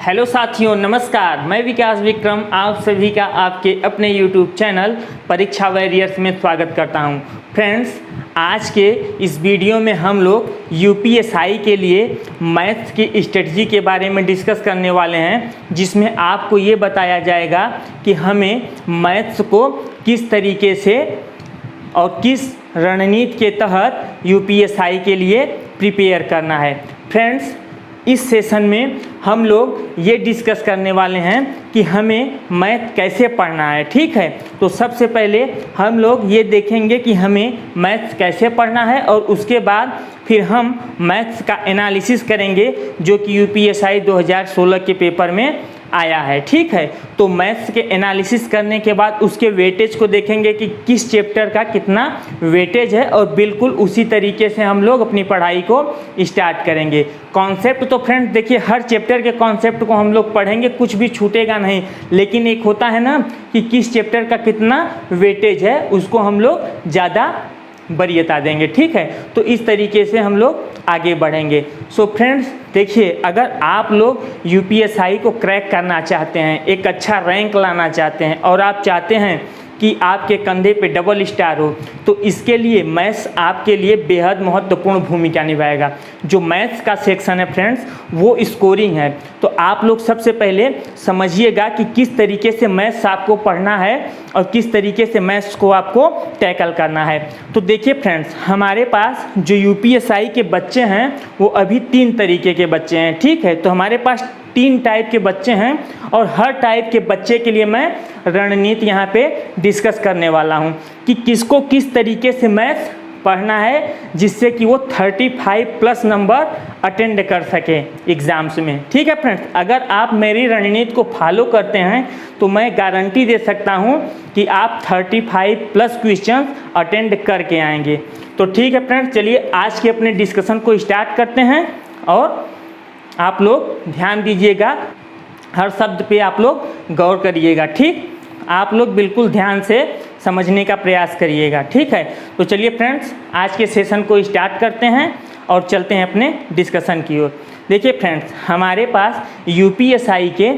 Hello साथियों, नमस्कार। मैं विकास विक्रम आप सभी का आपके अपने YouTube चैनल परीक्षा वॉरियर्स में स्वागत करता हूं। फ्रेंड्स, आज के इस वीडियो में हम लोग यूपीएसआई के लिए मैथ्स की स्ट्रेटजी के बारे में डिस्कस करने वाले हैं, जिसमें आपको ये बताया जाएगा कि हमें मैथ्स को किस तरीके से और किस रणनीति के तहत यूपीएसआई के लिए प्रिपेयर करना है। फ्रेंड्स, इस सेशन में हम लोग ये डिस्कस करने वाले हैं कि हमें मैथ कैसे पढ़ना है। ठीक है, तो सबसे पहले हम लोग ये देखेंगे कि हमें मैथ्स कैसे पढ़ना है और उसके बाद फिर हम मैथ्स का एनालिसिस करेंगे जो कि यूपीएसआई 2016 के पेपर में आया है। ठीक है, तो मैथ्स के एनालिसिस करने के बाद उसके वेटेज को देखेंगे कि किस चैप्टर का कितना वेटेज है और बिल्कुल उसी तरीके से हम लोग अपनी पढ़ाई को स्टार्ट करेंगे। कॉन्सेप्ट तो फ्रेंड देखिए, हर चैप्टर के कॉन्सेप्ट को हम लोग पढ़ेंगे, कुछ भी छूटेगा नहीं, लेकिन एक होता है ना कि किस चैप्टर का कितना वेटेज है, उसको हम लोग ज़्यादा वरीयता देंगे। ठीक है, तो इस तरीके से हम लोग आगे बढ़ेंगे। सो फ्रेंड्स देखिए, अगर आप लोग यूपीएसआई को क्रैक करना चाहते हैं, एक अच्छा रैंक लाना चाहते हैं और आप चाहते हैं कि आपके कंधे पे डबल स्टार हो, तो इसके लिए मैथ्स आपके लिए बेहद महत्वपूर्ण भूमिका निभाएगा। जो मैथ्स का सेक्शन है फ्रेंड्स, वो स्कोरिंग है। तो आप लोग सबसे पहले समझिएगा कि किस तरीके से मैथ्स आपको पढ़ना है और किस तरीके से मैथ्स को आपको टैकल करना है। तो देखिए फ्रेंड्स, हमारे पास जो यूपीएसआई के बच्चे हैं वो अभी 3 तरीके के बच्चे हैं। ठीक है, तो हमारे पास 3 टाइप के बच्चे हैं और हर टाइप के बच्चे के लिए मैं रणनीति यहाँ पे डिस्कस करने वाला हूँ कि किसको किस तरीके से मैथ्स पढ़ना है जिससे कि वो 35 प्लस नंबर अटेंड कर सके एग्ज़ाम्स में। ठीक है फ्रेंड्स, अगर आप मेरी रणनीति को फॉलो करते हैं तो मैं गारंटी दे सकता हूँ कि आप 35 प्लस क्वेश्चन अटेंड करके आएंगे। तो ठीक है फ्रेंड्स, चलिए आज के अपने डिस्कशन को स्टार्ट करते हैं और आप लोग ध्यान दीजिएगा, हर शब्द पे आप लोग गौर करिएगा। ठीक, आप लोग बिल्कुल ध्यान से समझने का प्रयास करिएगा। ठीक है, तो चलिए फ्रेंड्स, आज के सेशन को स्टार्ट करते हैं और चलते हैं अपने डिस्कशन की ओर। देखिए फ्रेंड्स, हमारे पास यूपीएसआई के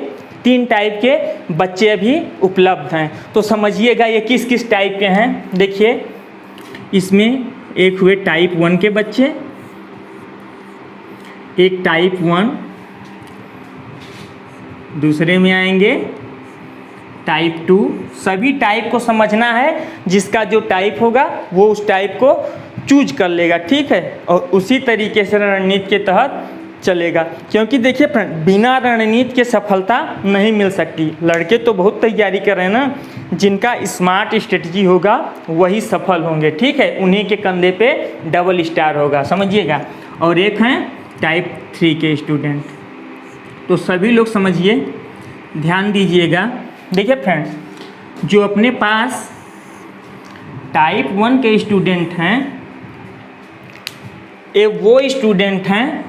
3 टाइप के बच्चे अभी उपलब्ध हैं। तो समझिएगा ये किस किस टाइप के हैं। देखिए, इसमें एक हुए टाइप 1 के बच्चे, एक टाइप 1, दूसरे में आएंगे टाइप 2। सभी टाइप को समझना है, जिसका जो टाइप होगा वो उस टाइप को चूज कर लेगा। ठीक है, और उसी तरीके से रणनीति के तहत चलेगा, क्योंकि देखिए फ्रेंड, बिना रणनीति के सफलता नहीं मिल सकती। लड़के तो बहुत तैयारी कर रहे हैं ना, जिनका स्मार्ट स्ट्रेटजी होगा वही सफल होंगे। ठीक है, उन्हीं के कंधे पे डबल स्टार होगा, समझिएगा। और एक हैं टाइप 3 के स्टूडेंट। तो सभी लोग समझिए, ध्यान दीजिएगा। देखिए फ्रेंड्स, जो अपने पास टाइप 1 के स्टूडेंट हैं, ये वो स्टूडेंट हैं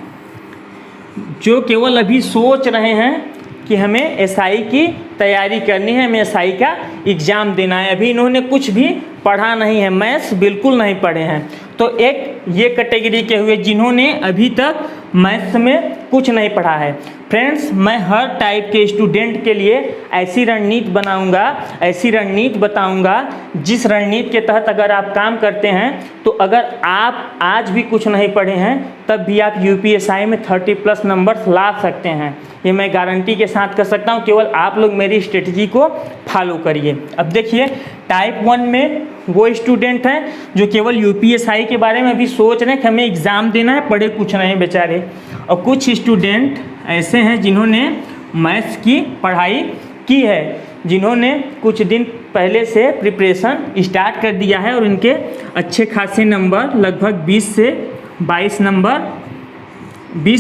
जो केवल अभी सोच रहे हैं कि हमें एसआई की तैयारी करनी है, हमें एसआई का एग्ज़ाम देना है। अभी इन्होंने कुछ भी पढ़ा नहीं है, मैथ्स बिल्कुल नहीं पढ़े हैं। तो एक ये कैटेगरी के हुए जिन्होंने अभी तक मैथ्स में कुछ नहीं पढ़ा है। फ्रेंड्स, मैं हर टाइप के स्टूडेंट के लिए ऐसी रणनीति बनाऊंगा, ऐसी रणनीति बताऊंगा जिस रणनीति के तहत अगर आप काम करते हैं तो अगर आप आज भी कुछ नहीं पढ़े हैं तब भी आप यूपीएसआई में 30 प्लस नंबर्स ला सकते हैं। ये मैं गारंटी के साथ कर सकता हूँ, केवल आप लोग मेरी स्ट्रेटजी को फॉलो करिए। अब देखिए, टाइप 1 में वो स्टूडेंट हैं जो केवल यूपीएसआई के बारे में अभी सोच रहे हैं कि हमें एग्ज़ाम देना है, पढ़े कुछ नहीं बेचारे। और कुछ स्टूडेंट ऐसे हैं जिन्होंने मैथ्स की पढ़ाई की है, जिन्होंने कुछ दिन पहले से प्रिपरेशन स्टार्ट कर दिया है और इनके अच्छे खासे नंबर, लगभग 20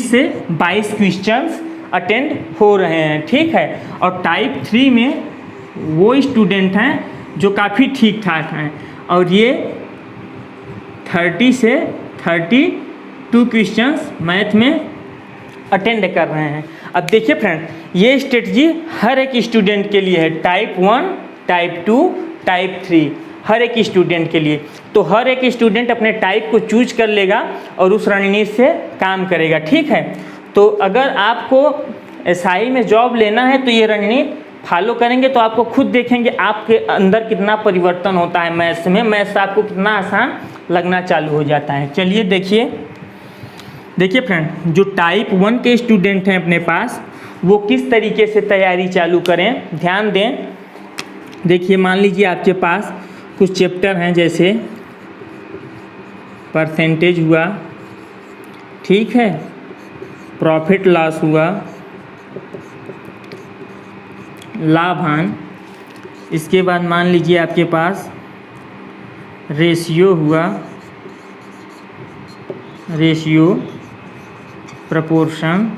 से 22 क्वेश्चंस अटेंड हो रहे हैं। ठीक है, और टाइप 3 में वो स्टूडेंट हैं जो काफ़ी ठीक ठाक हैं और ये 30 से 32 क्वेश्चंस मैथ में अटेंड कर रहे हैं। अब देखिए फ्रेंड, ये स्ट्रेटजी हर एक स्टूडेंट के लिए है, टाइप 1, टाइप 2, टाइप 3, हर एक स्टूडेंट के लिए। तो हर एक स्टूडेंट अपने टाइप को चूज कर लेगा और उस रणनीति से काम करेगा। ठीक है, तो अगर आपको एसआई में जॉब लेना है तो ये रणनीति फॉलो करेंगे तो आपको खुद देखेंगे आपके अंदर कितना परिवर्तन होता है मैथ्स में, मैथ्स आपको कितना आसान लगना चालू हो जाता है। चलिए देखिए फ्रेंड, जो टाइप 1 के स्टूडेंट हैं अपने पास, वो किस तरीके से तैयारी चालू करें, ध्यान दें। देखिए मान लीजिए आपके पास कुछ चैप्टर हैं, जैसे परसेंटेज हुआ, ठीक है, प्रॉफिट लॉस हुआ, लाभांश, इसके बाद मान लीजिए आपके पास रेशियो हुआ, रेशियो, प्रपोर्शन,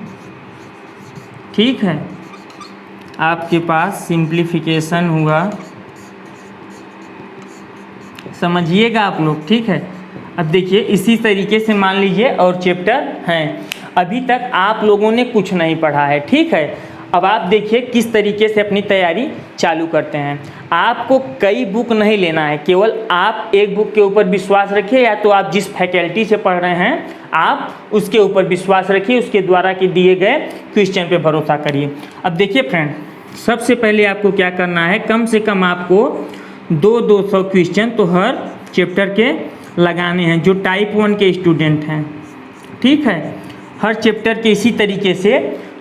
ठीक है, आपके पास सिंप्लीफिकेशन हुआ, समझिएगा आप लोग, ठीक है। अब देखिए इसी तरीके से मान लीजिए और चैप्टर हैं, अभी तक आप लोगों ने कुछ नहीं पढ़ा है, ठीक है। अब आप देखिए किस तरीके से अपनी तैयारी चालू करते हैं। आपको कई बुक नहीं लेना है, केवल आप एक बुक के ऊपर विश्वास रखिए, या तो आप जिस फैकल्टी से पढ़ रहे हैं आप उसके ऊपर विश्वास रखिए, उसके द्वारा के दिए गए क्वेश्चन पे भरोसा करिए। अब देखिए फ्रेंड, सबसे पहले आपको क्या करना है, कम से कम आपको 200 क्वेश्चन तो हर चैप्टर के लगाने हैं, जो टाइप 1 के स्टूडेंट हैं, ठीक है। हर चैप्टर के इसी तरीके से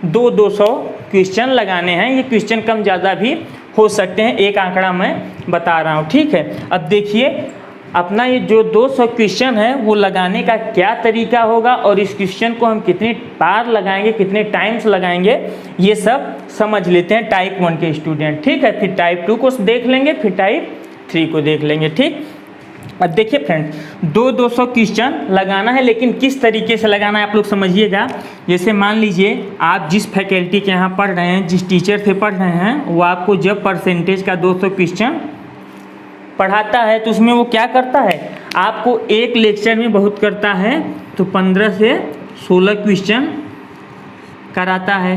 200 क्वेश्चन लगाने हैं। ये क्वेश्चन कम ज़्यादा भी हो सकते हैं, एक आंकड़ा मैं बता रहा हूँ, ठीक है। अब देखिए अपना ये जो 200 क्वेश्चन है वो लगाने का क्या तरीका होगा और इस क्वेश्चन को हम कितनी बार लगाएंगे, कितने टाइम्स लगाएंगे, ये सब समझ लेते हैं टाइप 1 के स्टूडेंट, ठीक है। फिर टाइप 2 को देख लेंगे, फिर टाइप 3 को देख लेंगे, ठीक। अब देखिए फ्रेंड, 200 क्वेश्चन लगाना है, लेकिन किस तरीके से लगाना है आप लोग समझिएगा। जैसे मान लीजिए आप जिस फैकल्टी के यहाँ पढ़ रहे हैं, जिस टीचर से पढ़ रहे हैं, वो आपको जब परसेंटेज का 200 क्वेश्चन पढ़ाता है तो उसमें वो क्या करता है, आपको एक लेक्चर में बहुत करता है तो 15 से 16 क्वेश्चन कराता है,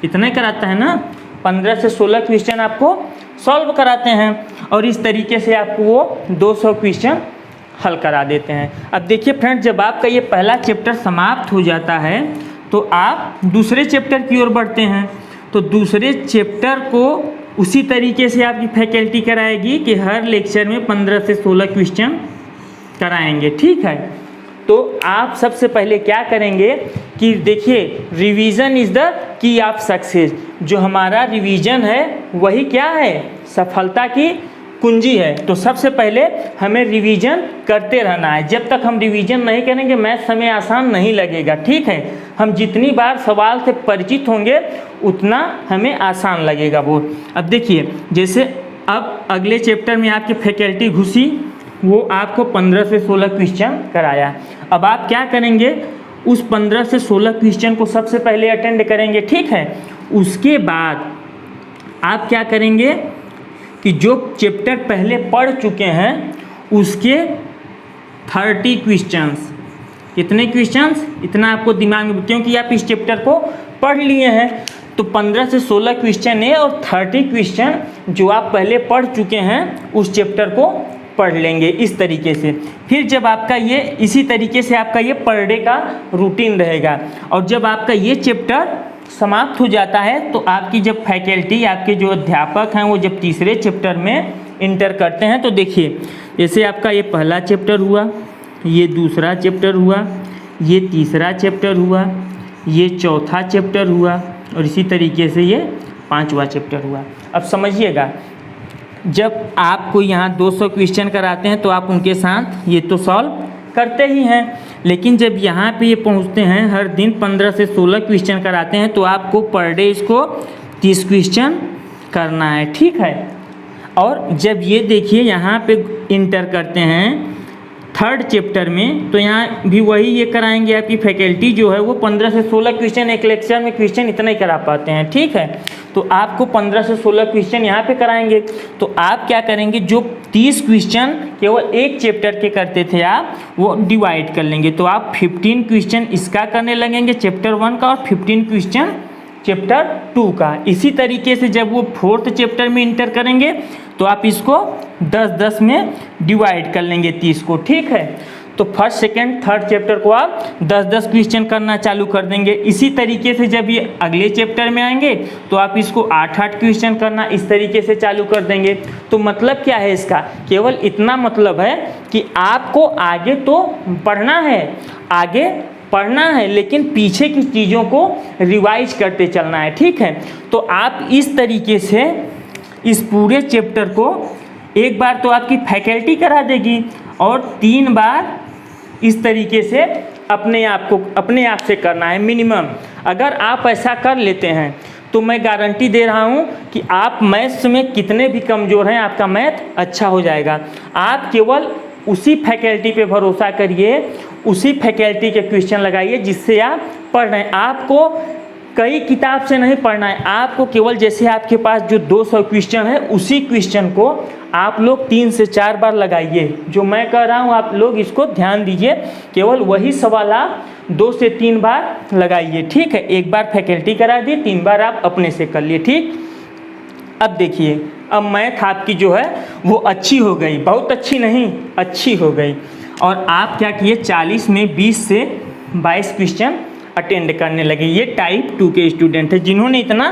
इतना कराता है ना, 15 से 16 क्वेश्चन आपको सॉल्व कराते हैं और इस तरीके से आपको वो 200 क्वेश्चन हल करा देते हैं। अब देखिए फ्रेंड, जब आपका ये पहला चैप्टर समाप्त हो जाता है तो आप दूसरे चैप्टर की ओर बढ़ते हैं, तो दूसरे चैप्टर को उसी तरीके से आपकी फैकल्टी कराएगी कि हर लेक्चर में 15 से 16 क्वेश्चन कराएंगे, ठीक है। तो आप सबसे पहले क्या करेंगे कि देखिए revision is the key of success, जो हमारा रिवीजन है वही क्या है, सफलता की कुंजी है। तो सबसे पहले हमें रिवीजन करते रहना है। जब तक हम रिवीजन नहीं करेंगे मैथ्स हमें आसान नहीं लगेगा, ठीक है। हम जितनी बार सवाल से परिचित होंगे उतना हमें आसान लगेगा वो। अब देखिए जैसे अब अगले चैप्टर में आपकी फैकल्टी घुसी, वो आपको 15 से 16 क्वेश्चन कराया। अब आप क्या करेंगे, उस 15 से 16 क्वेश्चन को सबसे पहले अटेंड करेंगे, ठीक है। उसके बाद आप क्या करेंगे कि जो चैप्टर पहले पढ़ चुके हैं उसके 30 क्वेश्चंस, कितने क्वेश्चंस, इतना आपको दिमाग में, क्योंकि आप इस चैप्टर को पढ़ लिए हैं तो 15 से 16 क्वेश्चन है और 30 क्वेश्चन जो आप पहले पढ़ चुके हैं उस चैप्टर को पढ़ लेंगे इस तरीके से। फिर जब आपका ये इसी तरीके से आपका ये पर डे का रूटीन रहेगा और जब आपका ये चैप्टर समाप्त हो जाता है तो आपकी जब फैकल्टी, आपके जो अध्यापक हैं वो जब तीसरे चैप्टर में इंटर करते हैं तो देखिए जैसे आपका ये पहला चैप्टर हुआ, ये दूसरा चैप्टर हुआ, ये तीसरा चैप्टर हुआ, ये चौथा चैप्टर हुआ और इसी तरीके से ये 5वां चैप्टर हुआ। अब समझिएगा, जब आपको यहाँ 200 क्वेश्चन कराते हैं तो आप उनके साथ ये तो सॉल्व करते ही हैं, लेकिन जब यहाँ पे ये पहुँचते हैं हर दिन 15 से 16 क्वेश्चन कराते हैं तो आपको पर डे इसको 30 क्वेश्चन करना है, ठीक है। और जब ये देखिए यहाँ पे इंटर करते हैं 3rd चैप्टर में तो यहाँ भी वही ये कराएंगे। आपकी फैकल्टी जो है वो 15 से 16 क्वेश्चन एक लेक्चर में क्वेश्चन इतना ही करा पाते हैं, ठीक है। तो आपको 15 से 16 क्वेश्चन यहाँ पे कराएंगे तो आप क्या करेंगे, जो 30 क्वेश्चन केवल एक चैप्टर के करते थे आप वो डिवाइड कर लेंगे। तो आप 15 क्वेश्चन इसका करने लगेंगे चैप्टर 1 का और 15 क्वेश्चन चैप्टर 2 का। इसी तरीके से जब वो 4th चैप्टर में इंटर करेंगे तो आप इसको 10-10 में डिवाइड कर लेंगे 30 को, ठीक है। तो फर्स्ट सेकंड थर्ड चैप्टर को आप 10-10 क्वेश्चन करना चालू कर देंगे। इसी तरीके से जब ये अगले चैप्टर में आएंगे तो आप इसको 8-8 क्वेश्चन करना इस तरीके से चालू कर देंगे। तो मतलब क्या है इसका, केवल इतना मतलब है कि आपको आगे तो पढ़ना है, आगे पढ़ना है, लेकिन पीछे की चीज़ों को रिवाइज करते चलना है, ठीक है। तो आप इस तरीके से इस पूरे चैप्टर को एक बार तो आपकी फैकल्टी करा देगी और 3 बार इस तरीके से अपने आप से करना है मिनिमम। अगर आप ऐसा कर लेते हैं तो मैं गारंटी दे रहा हूं कि आप मैथ्स में कितने भी कमज़ोर हैं, आपका मैथ अच्छा हो जाएगा। आप केवल उसी फैकल्टी पे भरोसा करिए, उसी फैकल्टी के क्वेश्चन लगाइए जिससे आप पढ़ रहे हैं। आपको कई किताब से नहीं पढ़ना है, आपको केवल जैसे आपके पास जो 200 क्वेश्चन है उसी क्वेश्चन को आप लोग 3 से 4 बार लगाइए। जो मैं कह रहा हूँ आप लोग इसको ध्यान दीजिए, केवल वही सवाल आप 2 से 3 बार लगाइए, ठीक है। एक बार फैकल्टी करा दी, 3 बार आप अपने से कर लिए, ठीक। अब देखिए, अब मैथ आपकी जो है वो अच्छी हो गई, बहुत अच्छी नहीं, अच्छी हो गई। और आप क्या किए, 40 में 20 से 22 क्वेश्चन अटेंड करने लगे। ये टाइप 2 के स्टूडेंट है जिन्होंने इतना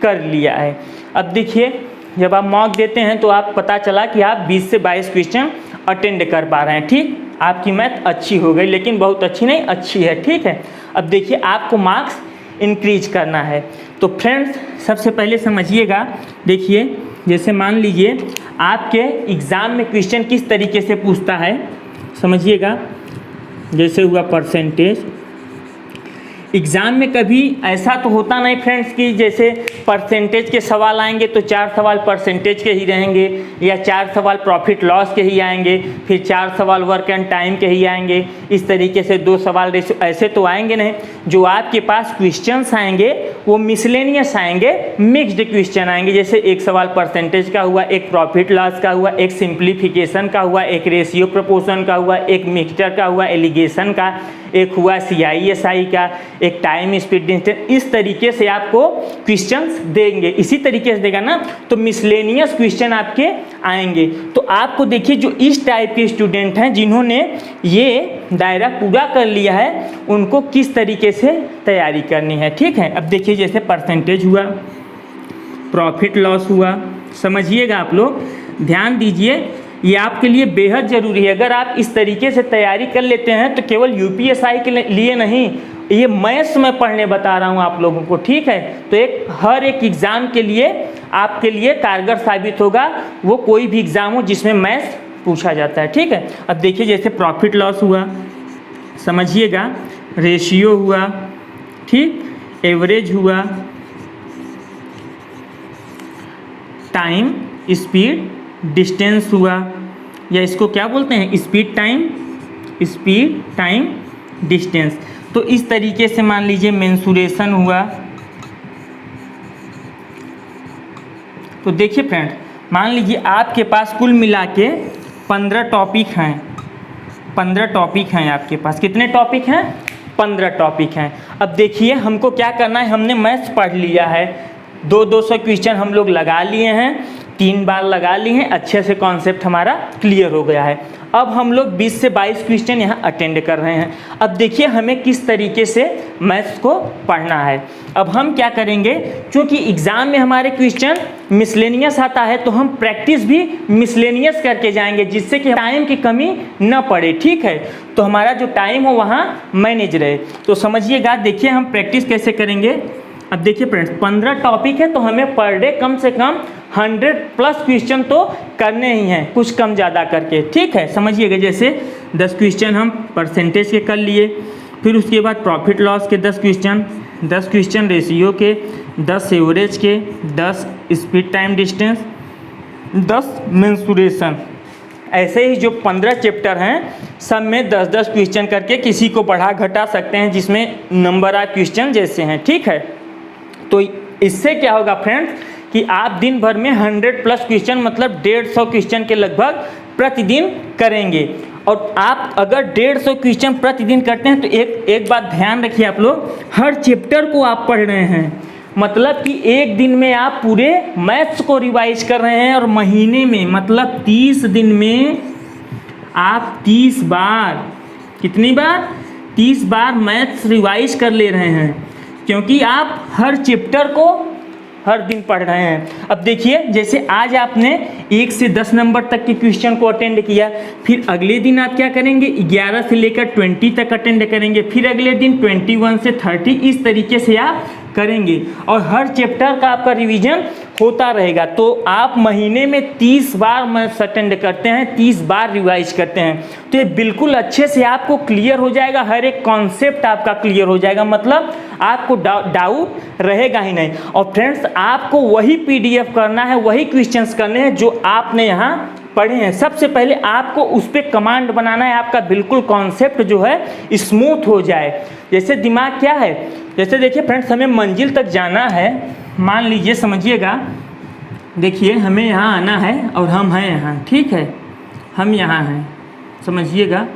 कर लिया है। अब देखिए, जब आप मॉक देते हैं तो आप पता चला कि आप 20 से 22 क्वेश्चन अटेंड कर पा रहे हैं, ठीक। आपकी मैथ अच्छी हो गई, लेकिन बहुत अच्छी नहीं, अच्छी है, ठीक है। अब देखिए, आपको मार्क्स इंक्रीज करना है। तो फ्रेंड्स, सबसे पहले समझिएगा, देखिए, जैसे मान लीजिए आपके एग्ज़ाम में क्वेश्चन किस तरीके से पूछता है, समझिएगा। जैसे हुआ परसेंटेज, एग्ज़ाम में कभी ऐसा तो होता नहीं फ्रेंड्स कि जैसे परसेंटेज के सवाल आएंगे तो 4 सवाल परसेंटेज के ही रहेंगे, या 4 सवाल प्रॉफिट लॉस के ही आएंगे, फिर 4 सवाल वर्क एंड टाइम के ही आएंगे, इस तरीके से 2 सवाल रेशियो, ऐसे तो आएंगे नहीं। जो आपके पास क्वेश्चंस आएंगे वो मिसलेनियस आएंगे, मिक्स्ड क्वेश्चन आएंगे। जैसे एक सवाल परसेंटेज का हुआ, एक प्रॉफिट लॉस का हुआ, एक सिंप्लीफिकेशन का हुआ, एक रेशियो प्रपोर्शन का हुआ, एक मिक्सचर का हुआ, एलिगेशन का, एक हुआ CISI का, एक टाइम स्पीड डिस्टेंस। इस तरीके से आपको क्वेश्चंस देंगे, इसी तरीके से देगा ना, तो मिसलेनियस क्वेश्चन आपके आएंगे। तो आपको देखिए, जो इस टाइप के स्टूडेंट हैं जिन्होंने ये दायरा पूरा कर लिया है, उनको किस तरीके से तैयारी करनी है, ठीक है। अब देखिए, जैसे परसेंटेज हुआ, प्रॉफिट लॉस हुआ, समझिएगा आप लोग, ध्यान दीजिए, ये आपके लिए बेहद ज़रूरी है। अगर आप इस तरीके से तैयारी कर लेते हैं तो केवल UPSI के लिए नहीं, ये मैथ्स में पढ़ने बता रहा हूँ आप लोगों को, ठीक है। तो हर एक एग्ज़ाम के लिए आपके लिए कारगर साबित होगा, वो कोई भी एग्ज़ाम हो जिसमें मैथ्स पूछा जाता है, ठीक है। अब देखिए, जैसे प्रॉफिट लॉस हुआ, समझिएगा, रेशियो हुआ, ठीक, एवरेज हुआ, टाइम स्पीड डिस्टेंस हुआ, या इसको क्या बोलते हैं, स्पीड टाइम डिस्टेंस। तो इस तरीके से मान लीजिए मेंसुरेशन हुआ। तो देखिए फ्रेंड, मान लीजिए आपके पास कुल मिला के 15 टॉपिक हैं, 15 टॉपिक हैं आपके पास। कितने टॉपिक हैं, 15 टॉपिक हैं। अब देखिए, हमको क्या करना है, हमने मैथ्स पढ़ लिया है, 200 क्वेश्चन हम लोग लगा लिए हैं, 3 बार लगा लिए हैं, अच्छे से कॉन्सेप्ट हमारा क्लियर हो गया है। अब हम लोग 20 से 22 क्वेश्चन यहाँ अटेंड कर रहे हैं। अब देखिए, हमें किस तरीके से मैथ्स को पढ़ना है। अब हम क्या करेंगे, क्योंकि एग्ज़ाम में हमारे क्वेश्चन मिसलेनियस आता है, तो हम प्रैक्टिस भी मिसलेनियस करके जाएंगे, जिससे कि टाइम की कमी न पड़े, ठीक है। तो हमारा जो टाइम हो वहाँ मैनेज रहे। तो समझिएगा, देखिए हम प्रैक्टिस कैसे करेंगे। अब देखिए फ्रेंड्स, 15 टॉपिक है, तो हमें पर डे कम से कम 100+ क्वेश्चन तो करने ही हैं, कुछ कम ज़्यादा करके, ठीक है। समझिएगा, जैसे 10 क्वेश्चन हम परसेंटेज के कर लिए, फिर उसके बाद प्रॉफिट लॉस के 10 क्वेश्चन, 10 क्वेश्चन रेशियो के, 10 एवरेज के, 10 स्पीड टाइम डिस्टेंस, 10 मेंसुरेशन। ऐसे ही जो 15 चैप्टर हैं, सब में 10-10 क्वेश्चन करके किसी को बढ़ा घटा सकते हैं, जिसमें नंबर ऑफ क्वेश्चन जैसे हैं, ठीक है। तो इससे क्या होगा फ्रेंड्स, कि आप दिन भर में 100+ क्वेश्चन, मतलब 150 क्वेश्चन के लगभग प्रतिदिन करेंगे। और आप अगर 150 क्वेश्चन प्रतिदिन करते हैं तो एक बात ध्यान रखिए आप लोग, हर चैप्टर को आप पढ़ रहे हैं, मतलब कि एक दिन में आप पूरे मैथ्स को रिवाइज कर रहे हैं, और महीने में मतलब 30 दिन में आप 30 बार कितनी बार? 30 बार मैथ्स रिवाइज कर ले रहे हैं, क्योंकि आप हर चैप्टर को हर दिन पढ़ रहे हैं। अब देखिए, जैसे आज आपने 1 से 10 नंबर तक के क्वेश्चन को अटेंड किया, फिर अगले दिन आप क्या करेंगे? 11 से लेकर 20 तक अटेंड करेंगे, फिर अगले दिन 21 से 30, इस तरीके से आप करेंगे और हर चैप्टर का आपका रिवीजन होता रहेगा। तो आप महीने में 30 बार मैथ्स अटेंड करते हैं, 30 बार रिवाइज करते हैं, तो ये बिल्कुल अच्छे से आपको क्लियर हो जाएगा, हर एक कॉन्सेप्ट आपका क्लियर हो जाएगा, मतलब आपको डाउट रहेगा ही नहीं। और फ्रेंड्स, आपको वही PDF करना है, वही क्वेश्चंस करने हैं जो आपने यहाँ पढ़े हैं। सबसे पहले आपको उस पर कमांड बनाना है, आपका बिल्कुल कॉन्सेप्ट जो है स्मूथ हो जाए। जैसे दिमाग क्या है, जैसे देखिए फ्रेंड्स, हमें मंजिल तक जाना है, मान लीजिए, समझिएगा, देखिए हमें यहाँ आना है और हम हैं यहाँ, ठीक है, हम यहाँ हैं, समझिएगा।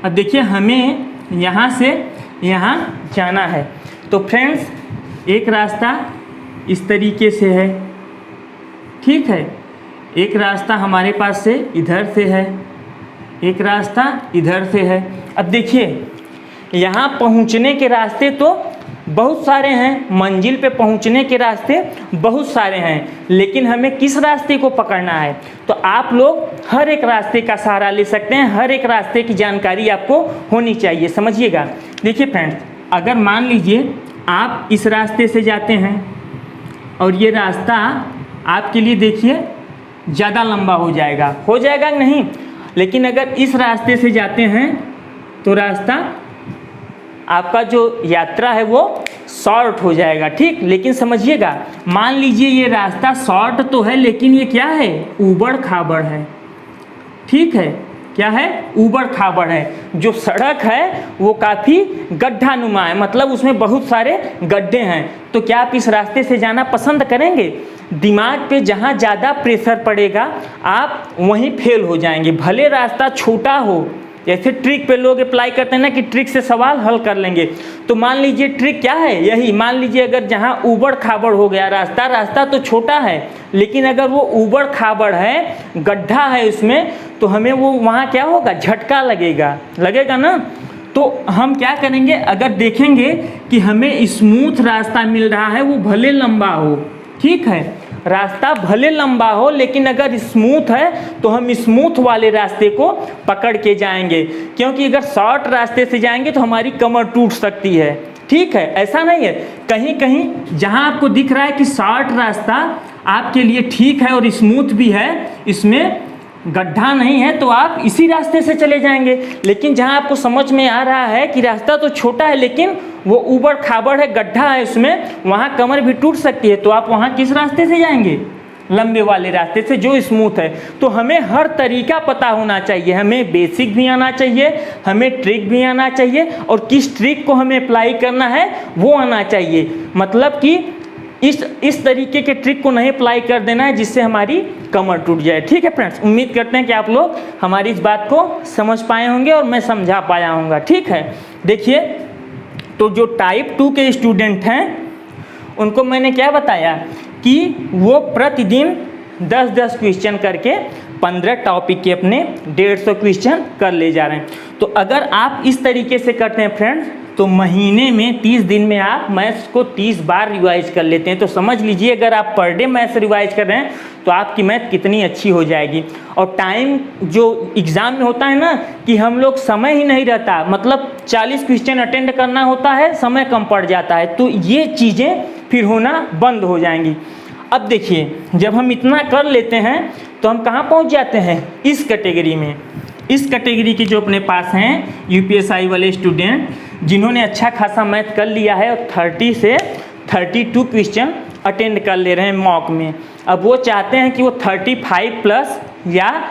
अब देखिए हमें यहाँ से यहाँ जाना है, तो फ्रेंड्स एक रास्ता इस तरीके से है, ठीक है, एक रास्ता हमारे पास से इधर से है, एक रास्ता इधर से है। अब देखिए यहाँ पहुँचने के रास्ते तो बहुत सारे हैं, मंजिल पे पहुंचने के रास्ते बहुत सारे हैं, लेकिन हमें किस रास्ते को पकड़ना है? तो आप लोग हर एक रास्ते का सहारा ले सकते हैं, हर एक रास्ते की जानकारी आपको होनी चाहिए, समझिएगा। देखिए फ्रेंड्स, अगर मान लीजिए आप इस रास्ते से जाते हैं और ये रास्ता आपके लिए देखिए ज़्यादा लंबा हो जाएगा नहीं, लेकिन अगर इस रास्ते से जाते हैं तो रास्ता आपका जो यात्रा है वो शॉर्ट हो जाएगा, ठीक। लेकिन समझिएगा, मान लीजिए ये रास्ता शॉर्ट तो है, लेकिन ये क्या है? ऊबड़ खाबड़ है, ठीक है, क्या है? ऊबड़ खाबड़ है। जो सड़क है वो काफ़ी गड्ढा नुमा है, मतलब उसमें बहुत सारे गड्ढे हैं। तो क्या आप इस रास्ते से जाना पसंद करेंगे? दिमाग पे जहाँ ज़्यादा प्रेशर पड़ेगा आप वहीं फेल हो जाएंगे, भले रास्ता छोटा हो। जैसे ट्रिक पे लोग अप्लाई करते हैं ना कि ट्रिक से सवाल हल कर लेंगे, तो मान लीजिए ट्रिक क्या है? यही मान लीजिए, अगर जहाँ ऊबड़ खाबड़ हो गया रास्ता तो छोटा है, लेकिन अगर वो ऊबड़ खाबड़ है, गड्ढा है उसमें, तो हमें वो वहाँ क्या होगा? झटका लगेगा ना। तो हम क्या करेंगे? अगर देखेंगे कि हमें स्मूथ रास्ता मिल रहा है, वो भले लंबा हो, ठीक है, रास्ता भले लंबा हो, लेकिन अगर स्मूथ है तो हम स्मूथ वाले रास्ते को पकड़ के जाएंगे, क्योंकि अगर शॉर्ट रास्ते से जाएंगे तो हमारी कमर टूट सकती है, ठीक है। ऐसा नहीं है, कहीं कहीं जहां आपको दिख रहा है कि शॉर्ट रास्ता आपके लिए ठीक है और स्मूथ भी है, इसमें गड्ढा नहीं है, तो आप इसी रास्ते से चले जाएंगे। लेकिन जहां आपको समझ में आ रहा है कि रास्ता तो छोटा है, लेकिन वो ऊबड़ खाबड़ है, गड्ढा है उसमें, वहाँ कमर भी टूट सकती है, तो आप वहाँ किस रास्ते से जाएंगे? लंबे वाले रास्ते से, जो स्मूथ है। तो हमें हर तरीका पता होना चाहिए, हमें बेसिक भी आना चाहिए, हमें ट्रिक भी आना चाहिए, और किस ट्रिक को हमें अप्लाई करना है वो आना चाहिए। मतलब कि इस तरीके के ट्रिक को नहीं अप्लाई कर देना है जिससे हमारी कमर टूट जाए, ठीक है फ्रेंड्स। उम्मीद करते हैं कि आप लोग हमारी इस बात को समझ पाए होंगे और मैं समझा पाया हूँगा, ठीक है। देखिए, तो जो टाइप 2 के स्टूडेंट हैं उनको मैंने क्या बताया कि वो प्रतिदिन 10-10 क्वेश्चन करके 15 टॉपिक के अपने 150 क्वेश्चन कर ले जा रहे हैं। तो अगर आप इस तरीके से करते हैं फ्रेंड्स, तो महीने में 30 दिन में आप मैथ्स को 30 बार रिवाइज कर लेते हैं। तो समझ लीजिए, अगर आप पर डे मैथ्स रिवाइज कर रहे हैं तो आपकी मैथ कितनी अच्छी हो जाएगी। और टाइम जो एग्ज़ाम में होता है ना कि हम लोग समय ही नहीं रहता, मतलब 40 क्वेश्चन अटेंड करना होता है, समय कम पड़ जाता है, तो ये चीज़ें फिर होना बंद हो जाएंगी। अब देखिए, जब हम इतना कर लेते हैं तो हम कहाँ पहुँच जाते हैं? इस कैटेगरी में। इस कैटेगरी के जो अपने पास हैं UPSI वाले स्टूडेंट जिन्होंने अच्छा खासा मैथ कर लिया है और 30 से 32 क्वेश्चन अटेंड कर ले रहे हैं मॉक में। अब वो चाहते हैं कि वो 35 प्लस या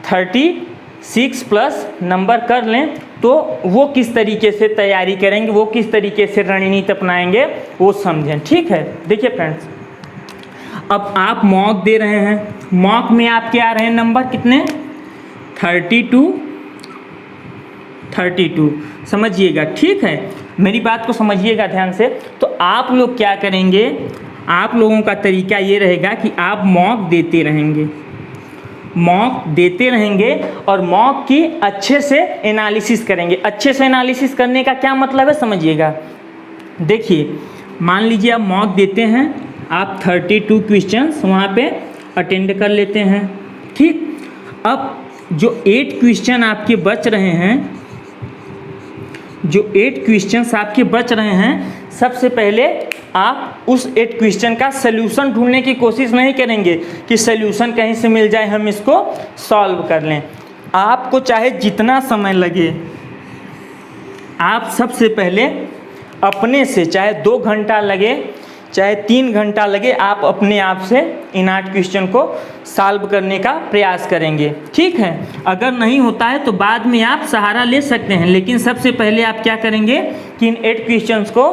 36 प्लस नंबर कर लें, तो वो किस तरीके से तैयारी करेंगे, वो किस तरीके से रणनीति अपनाएंगे, वो समझें, ठीक है। देखिए फ्रेंड्स, अब आप मॉक दे रहे हैं, मॉक में आपके आ रहे हैं नंबर कितने? 32 समझिएगा, ठीक है, मेरी बात को समझिएगा ध्यान से। तो आप लोग क्या करेंगे? आप लोगों का तरीका ये रहेगा कि आप मॉक देते रहेंगे, मॉक देते रहेंगे और मॉक की अच्छे से एनालिसिस करेंगे। अच्छे से एनालिसिस करने का क्या मतलब है समझिएगा। देखिए, मान लीजिए आप मॉक देते हैं, आप 32 क्वेश्चंस वहाँ पे अटेंड कर लेते हैं, ठीक। अब जो 8 क्वेश्चन आपके बच रहे हैं, जो 8 क्वेश्चंस आपके बच रहे हैं, सबसे पहले आप उस 8 क्वेश्चन का सल्यूशन ढूंढने की कोशिश नहीं करेंगे कि सल्यूशन कहीं से मिल जाए हम इसको सॉल्व कर लें। आपको चाहे जितना समय लगे, आप सबसे पहले अपने से, चाहे 2 घंटा लगे चाहे 3 घंटा लगे, आप अपने आप से इन 8 क्वेश्चन को सॉल्व करने का प्रयास करेंगे, ठीक है। अगर नहीं होता है तो बाद में आप सहारा ले सकते हैं, लेकिन सबसे पहले आप क्या करेंगे कि इन 8 क्वेश्चंस को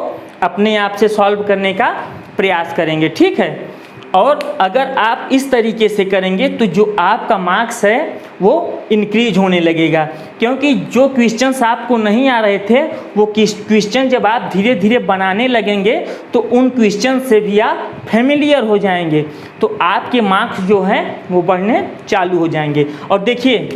अपने आप से सॉल्व करने का प्रयास करेंगे, ठीक है। और अगर आप इस तरीके से करेंगे तो जो आपका मार्क्स है वो इंक्रीज होने लगेगा, क्योंकि जो क्वेश्चंस आपको नहीं आ रहे थे वो क्वेश्चन जब आप धीरे धीरे बनाने लगेंगे तो उन क्वेश्चन से भी आप फैमिलियर हो जाएंगे, तो आपके मार्क्स जो हैं वो बढ़ने चालू हो जाएंगे। और देखिए,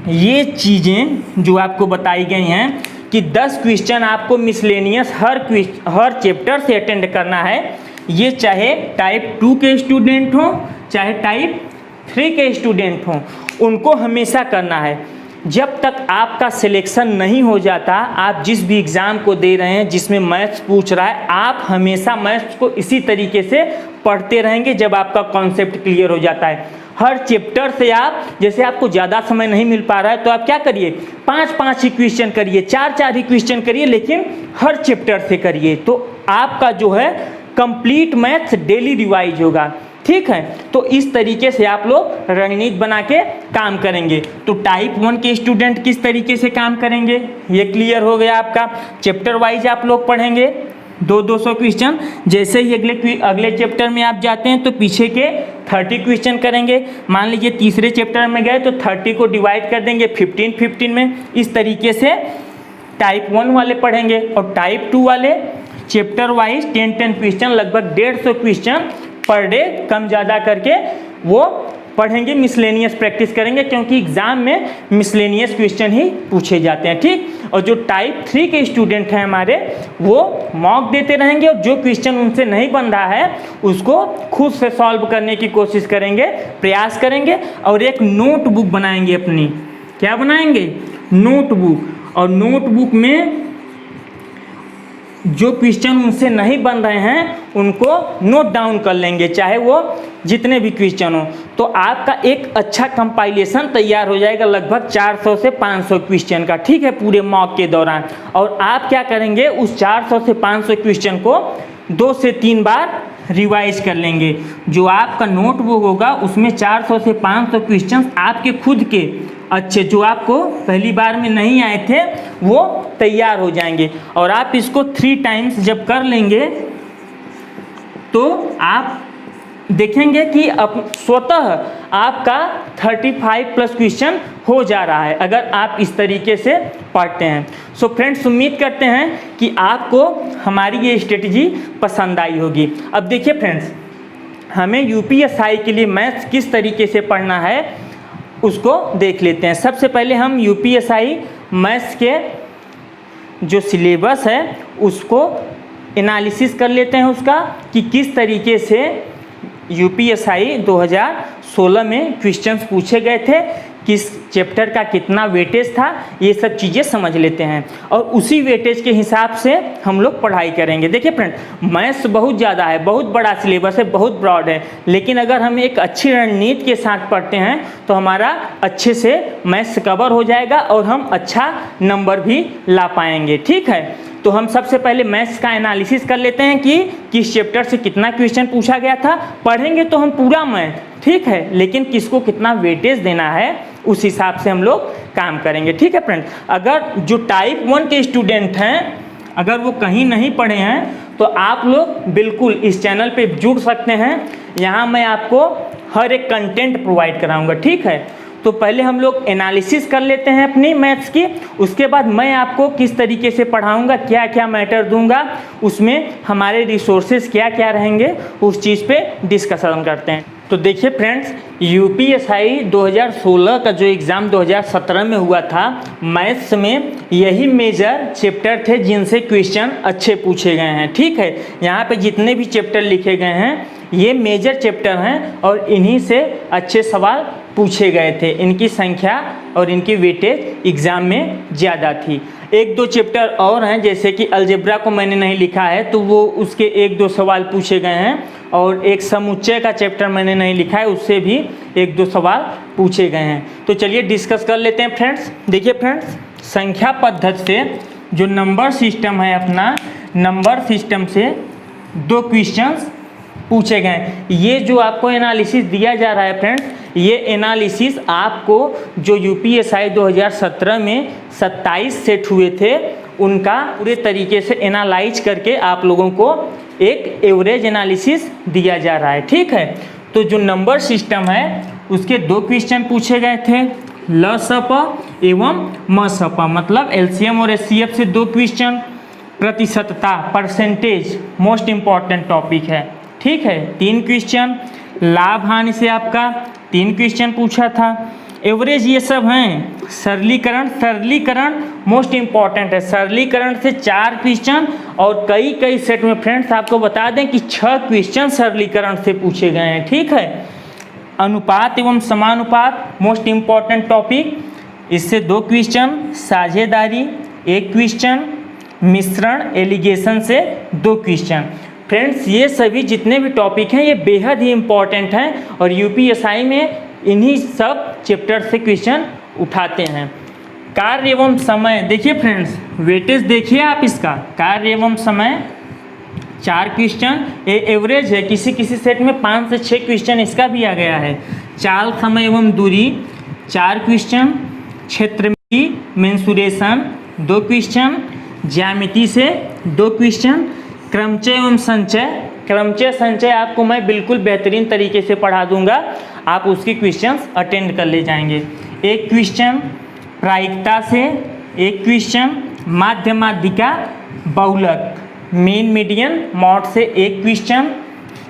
ये चीज़ें जो आपको बताई गई हैं कि 10 क्वेश्चन आपको मिसलेनियस हर चैप्टर से अटेंड करना है, ये चाहे टाइप 2 के स्टूडेंट हों चाहे टाइप 3 के स्टूडेंट हों, उनको हमेशा करना है। जब तक आपका सिलेक्शन नहीं हो जाता, आप जिस भी एग्ज़ाम को दे रहे हैं जिसमें मैथ्स पूछ रहा है, आप हमेशा मैथ्स को इसी तरीके से पढ़ते रहेंगे जब आपका कॉन्सेप्ट क्लियर हो जाता है। हर चैप्टर से आप, जैसे आपको ज़्यादा समय नहीं मिल पा रहा है तो आप क्या करिए, 5-5 ही क्वेश्चन करिए, 4-4 ही क्वेश्चन करिए, लेकिन हर चैप्टर से करिए, तो आपका जो है कंप्लीट मैथ्स डेली रिवाइज होगा, ठीक है। तो इस तरीके से आप लोग रणनीति बना के काम करेंगे। तो टाइप 1 के स्टूडेंट किस तरीके से काम करेंगे ये क्लियर हो गया आपका। चैप्टर वाइज आप लोग पढ़ेंगे 200 क्वेश्चन। जैसे ही अगले चैप्टर में आप जाते हैं तो पीछे के 30 क्वेश्चन करेंगे। मान लीजिए तीसरे चैप्टर में गए तो 30 को डिवाइड कर देंगे 15-15 में। इस तरीके से टाइप 1 वाले पढ़ेंगे और टाइप 2 वाले चैप्टर वाइज 10-10 क्वेश्चन, लगभग 150 क्वेश्चन पर डे कम ज़्यादा करके वो पढ़ेंगे, मिसलेनियस प्रैक्टिस करेंगे, क्योंकि एग्जाम में मिसलेनियस क्वेश्चन ही पूछे जाते हैं, ठीक। और जो टाइप 3 के स्टूडेंट हैं हमारे, वो मॉक देते रहेंगे और जो क्वेश्चन उनसे नहीं बन रहा है उसको खुद से सॉल्व करने की कोशिश करेंगे, प्रयास करेंगे और एक नोटबुक बनाएंगे अपनी। क्या बनाएंगे? नोटबुक। और नोटबुक में जो क्वेश्चन उनसे नहीं बन रहे हैं उनको नोट डाउन कर लेंगे, चाहे वो जितने भी क्वेश्चन हो। तो आपका एक अच्छा कंपाइलेशन तैयार हो जाएगा, लगभग 400 से 500 क्वेश्चन का, ठीक है, पूरे मॉक के दौरान। और आप क्या करेंगे, उस 400 से 500 क्वेश्चन को 2 से 3 बार रिवाइज कर लेंगे। जो आपका नोटबुक होगा उसमें 400 से 500 क्वेश्चन आपके खुद के अच्छे, जो आपको पहली बार में नहीं आए थे, वो तैयार हो जाएंगे। और आप इसको 3 टाइम्स जब कर लेंगे तो आप देखेंगे कि स्वतः आपका 35 प्लस क्वेश्चन हो जा रहा है, अगर आप इस तरीके से पढ़ते हैं। सो फ्रेंड्स, उम्मीद करते हैं कि आपको हमारी ये स्ट्रेटजी पसंद आई होगी। अब देखिए फ्रेंड्स, हमें यूपीएसआई के लिए मैथ्स किस तरीके से पढ़ना है उसको देख लेते हैं। सबसे पहले हम यूपीएसआई मैथ्स के जो सिलेबस है उसको एनालिसिस कर लेते हैं उसका, कि किस तरीके से यूपीएसआई 2016 में क्वेश्चंस पूछे गए थे, किस चैप्टर का कितना वेटेज था, ये सब चीज़ें समझ लेते हैं और उसी वेटेज के हिसाब से हम लोग पढ़ाई करेंगे। देखिए फ्रेंड, मैथ्स बहुत ज़्यादा है, बहुत बड़ा सिलेबस है, बहुत ब्रॉड है, लेकिन अगर हम एक अच्छी रणनीति के साथ पढ़ते हैं तो हमारा अच्छे से मैथ्स कवर हो जाएगा और हम अच्छा नंबर भी ला पाएंगे, ठीक है। तो हम सबसे पहले मैथ्स का एनालिसिस कर लेते हैं कि किस चैप्टर से कितना क्वेश्चन पूछा गया था। पढ़ेंगे तो हम पूरा मैथ, ठीक है, लेकिन किसको कितना वेटेज देना है उस हिसाब से हम लोग काम करेंगे, ठीक है फ्रेंड। अगर जो टाइप 1 के स्टूडेंट हैं, अगर वो कहीं नहीं पढ़े हैं तो आप लोग बिल्कुल इस चैनल पे जुड़ सकते हैं। यहाँ मैं आपको हर एक कंटेंट प्रोवाइड कराऊंगा, ठीक है। तो पहले हम लोग एनालिसिस कर लेते हैं अपनी मैथ्स की, उसके बाद मैं आपको किस तरीके से पढ़ाऊंगा, क्या क्या मैटर दूंगा, उसमें हमारे रिसोर्सेज क्या क्या रहेंगे, उस चीज़ पे डिस्कशन करते हैं। तो देखिए फ्रेंड्स, यूपीएसआई 2016 का जो एग्ज़ाम 2017 में हुआ था, मैथ्स में यही मेजर चैप्टर थे जिनसे क्वेश्चन अच्छे पूछे गए हैं। ठीक है, यहाँ पे जितने भी चैप्टर लिखे गए हैं ये मेजर चैप्टर हैं और इन्हीं से अच्छे सवाल पूछे गए थे। इनकी संख्या और इनकी वेटेज एग्ज़ाम में ज़्यादा थी। एक दो चैप्टर और हैं, जैसे कि अलजेब्रा को मैंने नहीं लिखा है तो वो उसके एक दो सवाल पूछे गए हैं, और एक समुच्चय का चैप्टर मैंने नहीं लिखा है, उससे भी एक दो सवाल पूछे गए हैं। तो चलिए डिस्कस कर लेते हैं फ्रेंड्स। देखिए फ्रेंड्स, संख्या पद्धति से जो नंबर सिस्टम है अपना, नंबर सिस्टम से दो क्वेश्चंस पूछे गए। ये जो आपको एनालिसिस दिया जा रहा है फ्रेंड्स, ये एनालिसिस आपको जो यूपीएसआई 2017 में 27 सेट हुए थे उनका पूरे तरीके से एनालाइज करके आप लोगों को एक एवरेज एनालिसिस दिया जा रहा है। ठीक है, तो जो नंबर सिस्टम है उसके दो क्वेश्चन पूछे गए थे, लसप एवं मसप, मतलब एलसीएम और एचसीएफ से दो क्वेश्चन, प्रतिशतता परसेंटेज मोस्ट इम्पॉर्टेंट टॉपिक है। ठीक है, तीन क्वेश्चन, लाभ हानि से आपका तीन क्वेश्चन पूछा था, एवरेज ये सब हैं। सरलीकरण मोस्ट इम्पॉर्टेंट है, सरलीकरण से 4 क्वेश्चन, और कई सेट में फ्रेंड्स आपको बता दें कि 6 क्वेश्चन सरलीकरण से पूछे गए हैं। ठीक है, अनुपात एवं समानुपात मोस्ट इम्पॉर्टेंट टॉपिक, इससे 2 क्वेश्चन, साझेदारी 1 क्वेश्चन, मिश्रण एलिगेशन से 2 क्वेश्चन। फ्रेंड्स, ये सभी जितने भी टॉपिक हैं ये बेहद ही इम्पॉर्टेंट हैं और यूपीएसआई में इन्हीं सब चैप्टर से क्वेश्चन उठाते हैं। कार्य एवं समय, देखिए फ्रेंड्स, वेटेज देखिए आप इसका, कार्य एवं समय 4 क्वेश्चन, ये एवरेज है, किसी सेट में 5 से 6 क्वेश्चन इसका भी आ गया है। चाल, समय एवं दूरी 4 क्वेश्चन, क्षेत्रफल मेंसुरेशन 2 क्वेश्चन, ज्यामिति से 2 क्वेश्चन, क्रमचय एवं संचय आपको मैं बिल्कुल बेहतरीन तरीके से पढ़ा दूंगा, आप उसकी क्वेश्चंस अटेंड कर ले जाएंगे। 1 क्वेश्चन, प्रायिकता से 1 क्वेश्चन, माध्य माध्यिका बहुलक मीन मीडियन मॉड से 1 क्वेश्चन,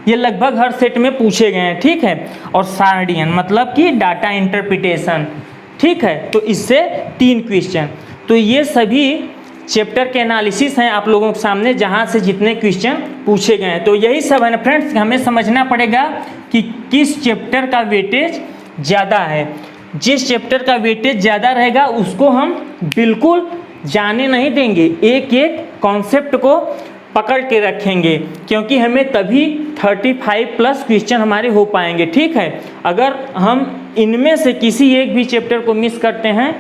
ये लगभग हर सेट में पूछे गए हैं। ठीक है, और सार्डियन मतलब कि डाटा इंटरप्रिटेशन। ठीक है, तो इससे 3 क्वेश्चन। तो ये सभी चैप्टर के एनालिसिस हैं आप लोगों के सामने, जहां से जितने क्वेश्चन पूछे गए हैं। तो यही सब है ना फ्रेंड्स, हमें समझना पड़ेगा कि किस चैप्टर का वेटेज ज़्यादा है। जिस चैप्टर का वेटेज ज़्यादा रहेगा उसको हम बिल्कुल जाने नहीं देंगे, एक एक कॉन्सेप्ट को पकड़ के रखेंगे, क्योंकि हमें तभी 35 प्लस क्वेश्चन हमारे हो पाएंगे। ठीक है, अगर हम इनमें से किसी एक भी चैप्टर को मिस करते हैं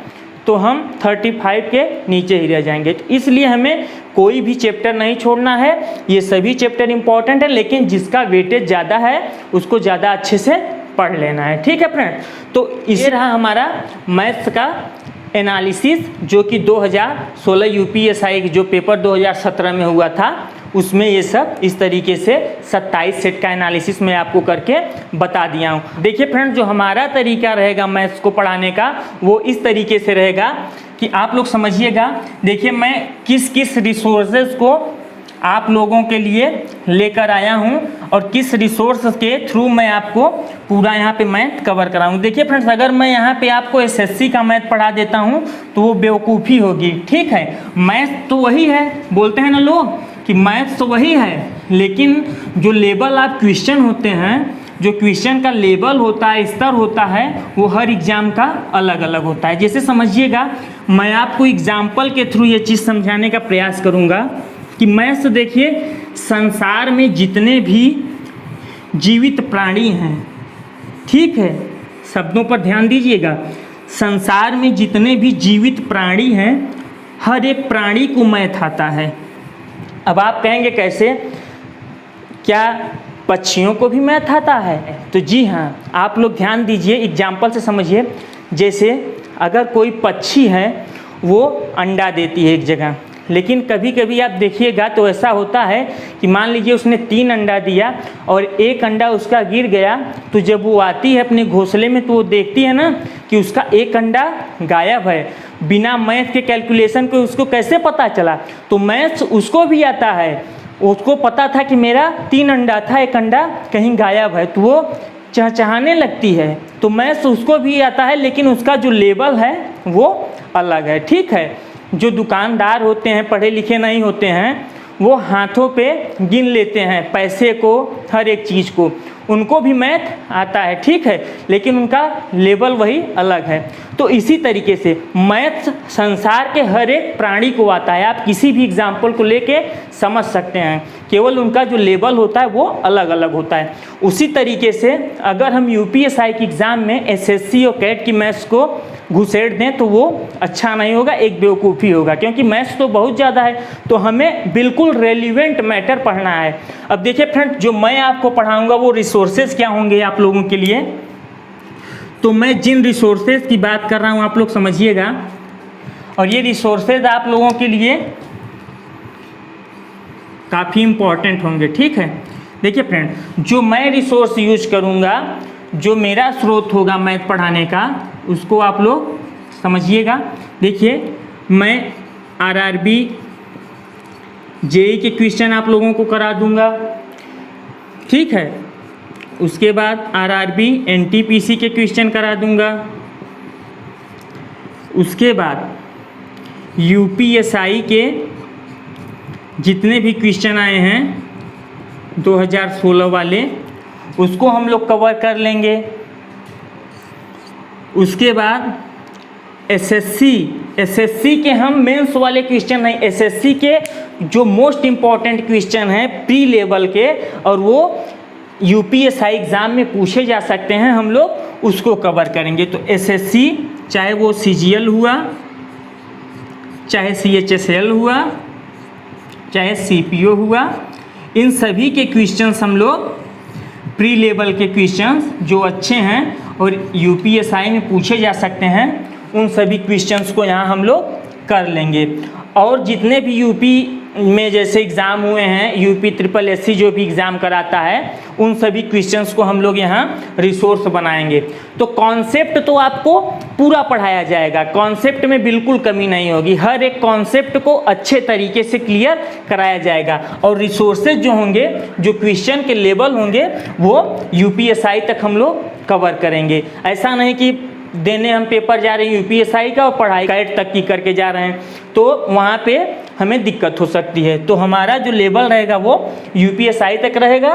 तो हम 35 के नीचे ही रह जाएंगे। तो इसलिए हमें कोई भी चैप्टर नहीं छोड़ना है, ये सभी चैप्टर इंपॉर्टेंट है, लेकिन जिसका वेटेज ज़्यादा है उसको ज़्यादा अच्छे से पढ़ लेना है। ठीक है फ्रेंड, तो ये रहा हमारा मैथ्स का एनालिसिस, जो कि 2016 यूपीएसआई जो पेपर 2017 में हुआ था उसमें ये सब इस तरीके से 27 सेट का एनालिसिस मैं आपको करके बता दिया हूँ। देखिए फ्रेंड्स, जो हमारा तरीका रहेगा मैथ्स को पढ़ाने का वो इस तरीके से रहेगा कि आप लोग समझिएगा। देखिए, मैं किस किस रिसोर्सेज को आप लोगों के लिए लेकर आया हूँ और किस रिसोर्स के थ्रू मैं आपको पूरा यहाँ पे मैथ कवर कराऊँ। देखिए फ्रेंड्स, अगर मैं यहाँ पे आपको एसएससी का मैथ पढ़ा देता हूँ तो वो बेवकूफ़ी होगी। ठीक है, मैथ तो वही है, बोलते हैं ना लोग कि मैथ तो वही है, लेकिन जो लेवल आप क्वेश्चन होते हैं, जो क्वेश्चन का लेवल होता है, स्तर होता है, वो हर एग्ज़ाम का अलग अलग होता है। जैसे समझिएगा, मैं आपको एग्जाम्पल के थ्रू ये चीज़ समझाने का प्रयास करूँगा कि मैथ्स, देखिए, संसार में जितने भी जीवित प्राणी हैं, ठीक है, शब्दों पर ध्यान दीजिएगा, संसार में जितने भी जीवित प्राणी हैं हर एक प्राणी को मैथ आता है। अब आप कहेंगे कैसे, क्या पक्षियों को भी मैथ आता है? तो जी हाँ, आप लोग ध्यान दीजिए, एग्जाम्पल से समझिए। जैसे अगर कोई पक्षी है वो अंडा देती है एक जगह, लेकिन कभी कभी आप देखिएगा तो ऐसा होता है कि मान लीजिए उसने 3 अंडा दिया और एक अंडा उसका गिर गया, तो जब वो आती है अपने घोंसले में तो वो देखती है ना कि उसका एक अंडा गायब है। बिना मैथ के कैलकुलेशन को उसको कैसे पता चला? तो मैथ्स उसको भी आता है, उसको पता था कि मेरा 3 अंडा था, एक अंडा कहीं गायब है, तो वो चहचहाने लगती है तो मैथ्स उसको भी आता है, लेकिन उसका जो लेवल है वो अलग है। ठीक है, जो दुकानदार होते हैं, पढ़े लिखे नहीं होते हैं, वो हाथों पे गिन लेते हैं पैसे को, हर एक चीज़ को, उनको भी मैथ आता है। ठीक है, लेकिन उनका लेवल वही अलग है। तो इसी तरीके से मैथ्स संसार के हर एक प्राणी को आता है। आप किसी भी एग्जाम्पल को लेके समझ सकते हैं, केवल उनका जो लेवल होता है वो अलग अलग होता है। उसी तरीके से अगर हम यूपीएसआई के एग्ज़ाम में एसएससी और कैट की मैथ्स को घुसेड़ दें तो वो अच्छा नहीं होगा, एक बेवकूफ़ी होगा, क्योंकि मैथ्स तो बहुत ज़्यादा है। तो हमें बिल्कुल रेलिवेंट मैटर पढ़ना है। अब देखिए फ्रेंड, जो मैं आपको पढ़ाऊंगा वो रिसोर्सेज क्या होंगे आप लोगों के लिए। तो मैं जिन रिसोर्सेज की बात कर रहा हूँ आप लोग समझिएगा, और ये रिसोर्सेज आप लोगों के लिए काफ़ी इम्पॉर्टेंट होंगे। ठीक है, देखिए फ्रेंड, जो मैं रिसोर्स यूज करूँगा, जो मेरा स्रोत होगा मैथ पढ़ाने का, उसको आप लोग समझिएगा। देखिए, मैं आरआरबी जेईई के क्वेश्चन आप लोगों को करा दूंगा। ठीक है, उसके बाद आरआरबी एनटीपीसी के क्वेश्चन करा दूंगा। उसके बाद यूपीएसआई के जितने भी क्वेश्चन आए हैं 2016 वाले, उसको हम लोग कवर कर लेंगे। उसके बाद एसएससी के हम मेंस वाले क्वेश्चन नहीं, एसएससी के जो मोस्ट इम्पॉर्टेंट क्वेश्चन हैं प्री लेवल के, और वो यूपीएसआई एग्ज़ाम में पूछे जा सकते हैं, हम लोग उसको कवर करेंगे। तो एसएससी, चाहे वो सीजीएल हुआ, चाहे सीएचएसएल हुआ, चाहे सीपीओ हुआ, इन सभी के क्वेश्चंस हम लोग प्री लेवल के क्वेश्चंस जो अच्छे हैं और यूपीएसआई में पूछे जा सकते हैं, उन सभी क्वेश्चंस को यहाँ हम लोग कर लेंगे। और जितने भी यूपी में जैसे एग्ज़ाम हुए हैं, यूपी ट्रिपल एससी जो भी एग्ज़ाम कराता है, उन सभी क्वेश्चंस को हम लोग यहाँ रिसोर्स बनाएंगे। तो कॉन्सेप्ट तो आपको पूरा पढ़ाया जाएगा, कॉन्सेप्ट में बिल्कुल कमी नहीं होगी, हर एक कॉन्सेप्ट को अच्छे तरीके से क्लियर कराया जाएगा। और रिसोर्सेज जो होंगे, जो क्वेश्चन के लेवल होंगे, वो यूपीएसआई तक हम लोग कवर करेंगे। ऐसा नहीं कि देने हम पेपर जा रहे हैं यूपीएसआई का और पढ़ाई कैट तक की करके जा रहे हैं, तो वहाँ पे हमें दिक्कत हो सकती है। तो हमारा जो लेवल रहेगा वो यूपीएसआई तक रहेगा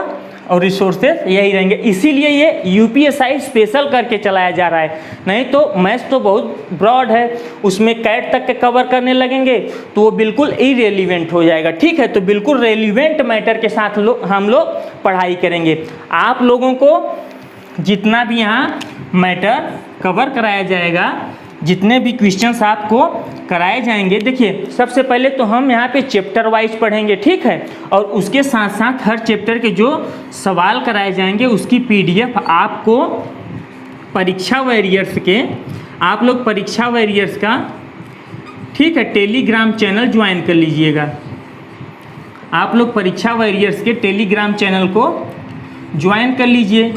और रिसोर्सेज यही रहेंगे। इसीलिए ये यूपीएसआई स्पेशल करके चलाया जा रहा है, नहीं तो मैथ्स तो बहुत ब्रॉड है, उसमें कैट तक के कवर करने लगेंगे तो वो बिल्कुल इरेलीवेंट हो जाएगा। ठीक है, तो बिल्कुल रेलिवेंट मैटर के साथ हम लोग पढ़ाई करेंगे। आप लोगों को जितना भी यहाँ मैटर कवर कराया जाएगा, जितने भी क्वेश्चंस आपको कराए जाएंगे, देखिए सबसे पहले तो हम यहाँ पे चैप्टर वाइज पढ़ेंगे। ठीक है, और उसके साथ साथ हर चैप्टर के जो सवाल कराए जाएंगे उसकी पीडीएफ आपको परीक्षा वॉरियर्स के, आप लोग परीक्षा वॉरियर्स का, ठीक है, टेलीग्राम चैनल ज्वाइन कर लीजिएगा। आप लोग परीक्षा वॉरियर्स के टेलीग्राम चैनल को ज्वाइन कर लीजिए,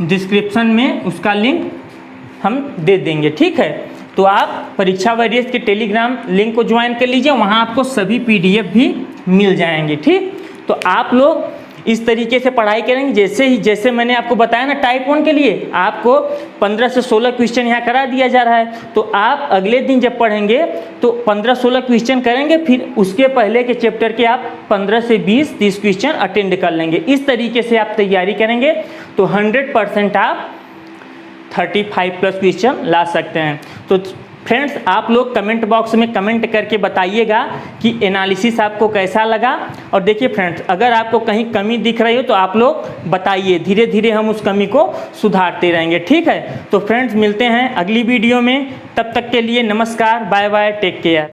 डिस्क्रिप्शन में उसका लिंक हम दे देंगे। ठीक है, तो आप परीक्षा वॉरियर्स के टेलीग्राम लिंक को ज्वाइन कर लीजिए, वहाँ आपको सभी पीडीएफ भी मिल जाएंगे। ठीक, तो आप लोग इस तरीके से पढ़ाई करेंगे। जैसे मैंने आपको बताया ना, टाइप 1 के लिए आपको 15 से 16 क्वेश्चन यहाँ करा दिया जा रहा है, तो आप अगले दिन जब पढ़ेंगे तो 15-16 क्वेश्चन करेंगे, फिर उसके पहले के चैप्टर के आप 15 से 20-30 क्वेश्चन अटेंड कर लेंगे। इस तरीके से आप तैयारी करेंगे तो 100% आप 35+ क्वेश्चन ला सकते हैं। तो फ्रेंड्स, आप लोग कमेंट बॉक्स में कमेंट करके बताइएगा कि एनालिसिस आपको कैसा लगा। और देखिए फ्रेंड्स, अगर आपको कहीं कमी दिख रही हो तो आप लोग बताइए, धीरे धीरे हम उस कमी को सुधारते रहेंगे। ठीक है, तो फ्रेंड्स मिलते हैं अगली वीडियो में, तब तक के लिए नमस्कार, बाय बाय, टेक केयर।